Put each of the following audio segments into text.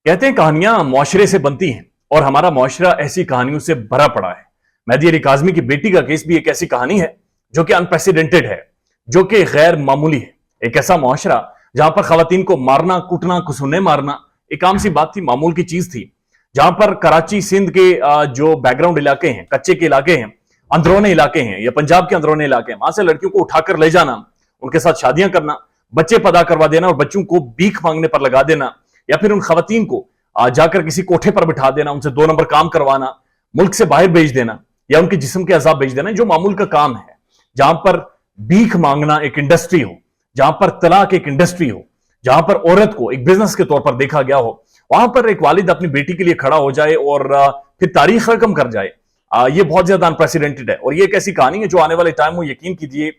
कहते हैं कहानियां मुआशरे से बनती हैं और हमारा मुआशरा ऐसी कहानियों से भरा पड़ा है। मेहदी अली काज़मी की बेटी का केस भी एक ऐसी कहानी है जो कि अनप्रेसिडेंटेड है, जो कि गैर मामूली है। एक ऐसा मुआशरा जहां पर खवातीन को मारना, कूटना, कुसूने मारना एक आम सी बात थी, मामूल की चीज थी। जहां पर कराची सिंध के जो बैकग्राउंड इलाके हैं, कच्चे के इलाके हैं, अंदरूनी इलाके हैं या पंजाब के अंदरूनी इलाके हैं, वहां से लड़कियों को उठाकर ले जाना, उनके साथ शादियां करना, बच्चे पैदा करवा देना और बच्चों को भीख मांगने पर लगा देना, या फिर उन खवातीन को जाकर किसी कोठे पर बिठा देना, उनसे 2 नंबर काम करवाना, मुल्क से बाहर भेज देना या उनके जिस्म के अजाब भेज देना, जो मामूल का काम है। जहां पर भीख मांगना एक इंडस्ट्री हो, जहां पर तलाक एक इंडस्ट्री हो, जहां पर औरत को एक बिजनेस के तौर पर देखा गया हो, वहां पर एक वालिद अपनी बेटी के लिए खड़ा हो जाए और फिर तारीख रकम कर जाए, ये बहुत ज्यादा अनप्रेसिडेंटेड है। और ये एक ऐसी कहानी है जो आने वाले टाइम में यकीन कीजिए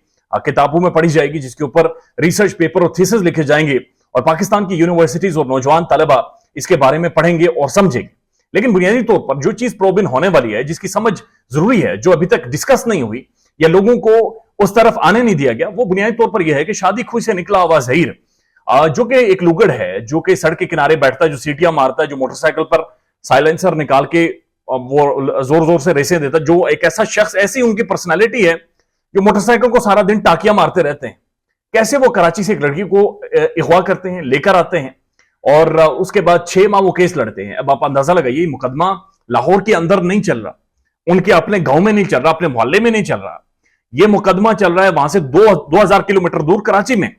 किताबों में पढ़ी जाएगी, जिसके ऊपर रिसर्च पेपर और थीसिस लिखे जाएंगे और पाकिस्तान की यूनिवर्सिटीज और नौजवान तलबा इसके बारे में पढ़ेंगे और समझेंगे। लेकिन बुनियादी तौर पर जो चीज प्रोबिन होने वाली है, जिसकी समझ जरूरी है, जो अभी तक डिस्कस नहीं हुई या लोगों को उस तरफ आने नहीं दिया गया, वो बुनियादी तौर पर यह है कि शादी खुशी से निकला हुआ ज़हीर, जो कि एक लुगड़ है, जो कि सड़क के किनारे बैठता है, जो सीटियां मारता है, जो मोटरसाइकिल पर साइलेंसर निकाल के वो जोर जोर से रेसें देता है, जो एक ऐसा शख्स, ऐसी उनकी पर्सनैलिटी है जो मोटरसाइकिल को सारा दिन टाकियां मारते रहते हैं। कैसे वो कराची से एक लड़की को अगवा करते हैं, लेकर आते हैं और उसके बाद 6 माह वो केस लड़ते हैं। अब आप अंदाजा लगाइए, मुकदमा लाहौर के अंदर नहीं चल रहा, उनके अपने गांव में नहीं चल रहा, अपने मोहल्ले में नहीं चल रहा, ये मुकदमा चल रहा है वहां से 2000 किलोमीटर दूर कराची में।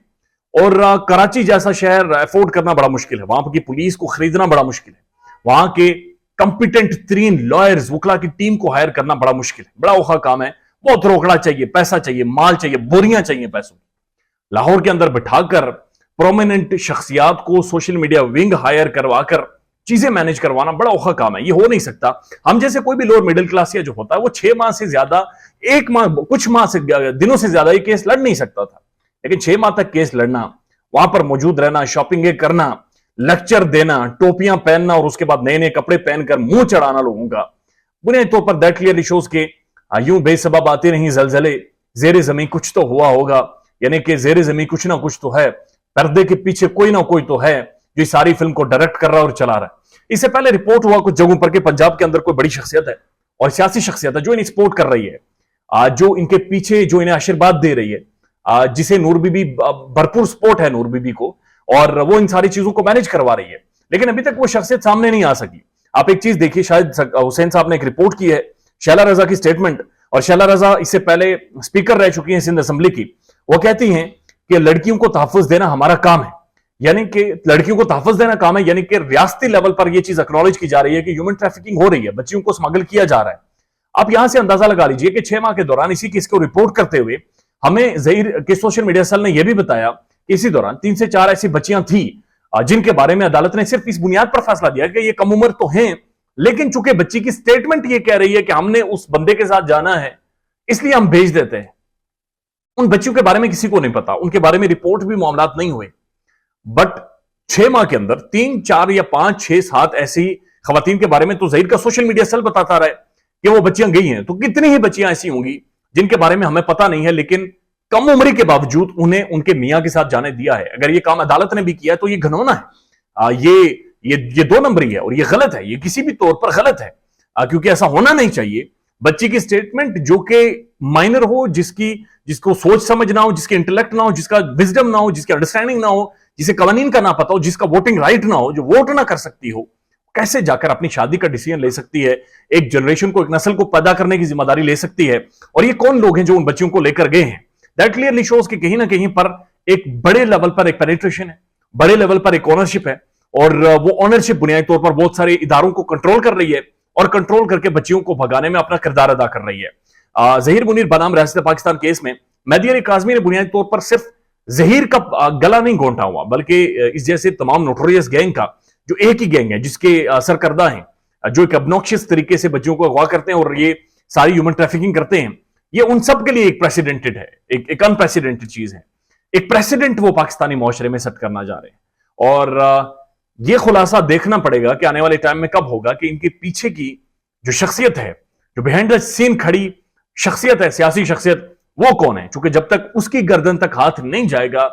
और कराची जैसा शहर अफोर्ड करना बड़ा मुश्किल है, वहां की पुलिस को खरीदना बड़ा मुश्किल है, वहां के कंपिटेंट तरीन लॉयर्स, वकला की टीम को हायर करना बड़ा मुश्किल है, बड़ा औखा काम है। बहुत रोकड़ा चाहिए, पैसा चाहिए, माल चाहिए, बोरियां चाहिए पैसों। लाहौर के अंदर बिठाकर प्रोमिनेंट शख्सियात को सोशल मीडिया विंग हायर करवाकर चीजें मैनेज करवाना बड़ा औखा काम है, ये हो नहीं सकता। हम जैसे कोई भी लोअर मिडिल क्लास या जो होता है वो 6 माह से ज्यादा, 1 माह, कुछ माह से दिनों से ज्यादा ये केस लड़ नहीं सकता था। लेकिन 6 माह तक केस लड़ना, वहां पर मौजूद रहना, शॉपिंग करना, लेक्चर देना, टोपियां पहनना और उसके बाद नए नए कपड़े पहनकर मुंह चढ़ाना लोगों का, बुनियादी तौर पर दैट क्लियरली शोज के यूं बेसबब आते नहीं जलजले, जेरे जमीन कुछ तो हुआ होगा, यानी कि जेरे जमीन कुछ ना कुछ तो है, पर्दे के पीछे कोई ना कोई तो है जो सारी फिल्म को डायरेक्ट कर रहा है और चला रहा है। इससे पहले रिपोर्ट हुआ कुछ जगहों पर कि पंजाब के अंदर कोई बड़ी शख्सियत है और सियासी शख्सियत है जो इन्हें सपोर्ट कर रही है, जो इनके पीछे, जो इन्हें आशीर्वाद दे रही है, जिसे नूर बीबी, भरपूर सपोर्ट है नूर बीबी को, और वो इन सारी चीजों को मैनेज करवा रही है। लेकिन अभी तक वो शख्सियत सामने नहीं आ सकी। आप एक चीज देखिए, शायद हुसैन साहब ने एक रिपोर्ट की है, शैला रजा की स्टेटमेंट, और शैला रजा इससे पहले स्पीकर रह चुकी हैं सिंध असेंबली की। वो कहती हैं कि लड़कियों को तहफ़्फ़ुज़ देना हमारा काम है, यानी कि लड़कियों को तहफ़्फ़ुज़ देना काम है, यानी कि रियासती लेवल पर यह चीज एक्नॉलेज की जा रही है कि ह्यूमन ट्रैफिकिंग हो रही है, बच्चियों को स्मगल किया जा रहा है। आप यहां से अंदाजा लगा लीजिए कि 6 माह के दौरान इसी केस को रिपोर्ट करते हुए हमें ज़हीर के सोशल मीडिया सेल ने यह भी बताया कि इसी दौरान 3 से 4 ऐसी बच्चियां थी जिनके बारे में अदालत ने सिर्फ इस बुनियाद पर फैसला दिया कि ये कम उम्र तो हैं, लेकिन चूंकि बच्ची की स्टेटमेंट ये कह रही है कि हमने उस बंदे के साथ जाना है, इसलिए हम भेज देते हैं। उन बच्चियों के बारे में किसी को नहीं पता, उनके बारे में रिपोर्ट भी मामलात नहीं हुए। बट 6 माह के अंदर 3, 4 या 5, 6, 7 ऐसी खवातीन के बारे में तो ज़हीर का सोशल मीडिया सेल बताता रहा है कि वो बच्चियां गई हैं। तो कितनी ही बच्चियां ऐसी होंगी जिनके बारे में हमें पता नहीं है, लेकिन कम उम्र के बावजूद उन्हें उनके मियां के साथ जाने दिया है। अगर ये काम अदालत ने भी किया है तो ये घिनौना है, ये 2 नंबरी है और ये गलत है, ये किसी भी तौर पर गलत है, क्योंकि ऐसा होना नहीं चाहिए। बच्ची की स्टेटमेंट जो कि माइनर हो, जिसको सोच समझ ना हो, जिसके इंटेलेक्ट ना हो, जिसका विजडम ना हो, जिसकी अंडरस्टैंडिंग ना हो, जिसे कवानीन का ना पता हो, जिसका वोटिंग राइट ना हो, जो वोट ना कर सकती हो, कैसे जाकर अपनी शादी का डिसीजन ले सकती है, एक जनरेशन को, एक नस्ल को पैदा करने की जिम्मेदारी ले सकती है? और ये कौन लोग हैं जो उन बच्चियों को लेकर गए हैं? दैट क्लियरली शोज कि कहीं ना कहीं पर एक बड़े लेवल पर एक पेनिट्रेशन है, बड़े लेवल पर एक ओनरशिप है, और वो ओनरशिप बुनियादी तौर पर बहुत सारे इदारों को कंट्रोल कर रही है और कंट्रोल करके बच्चियों को भगाने में अपना किरदार अदा कर रही है। ज़हीर मुनीर बनाम रियासत पाकिस्तान केस में मेहदी अली काज़मी ने बुनियादी तौर पर सिर्फ ज़हीर का गला नहीं घोंटा हुआ, बल्कि इस जैसे तमाम नोटोरियस गैंग का, जो एक ही गैंग है जिसके सरकर्दा हैं, जो एक अबनॉक्शियस तरीके से बच्चियों को अगवा करते हैं और ये सारी ह्यूमन ट्रैफिकिंग करते हैं, ये उन सब के लिए एक प्रेसिडेंटेड है, एक अनप्रेसिडेंटेड चीज है, एक प्रेसिडेंट वो पाकिस्तानी मुआशरे में सेट करना जा रहे हैं। और ये खुलासा देखना पड़ेगा कि आने वाले टाइम में कब होगा कि इनके पीछे की जो शख्सियत है, जो बिहाइंड द सीन खड़ी शख्सियत है, सियासी शख्सियत, वो कौन है। चूंकि जब तक उसकी गर्दन तक हाथ नहीं जाएगा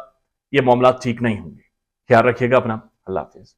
ये मामला ठीक नहीं होंगे। ख्याल रखिएगा अपना। अल्लाह हाफिज।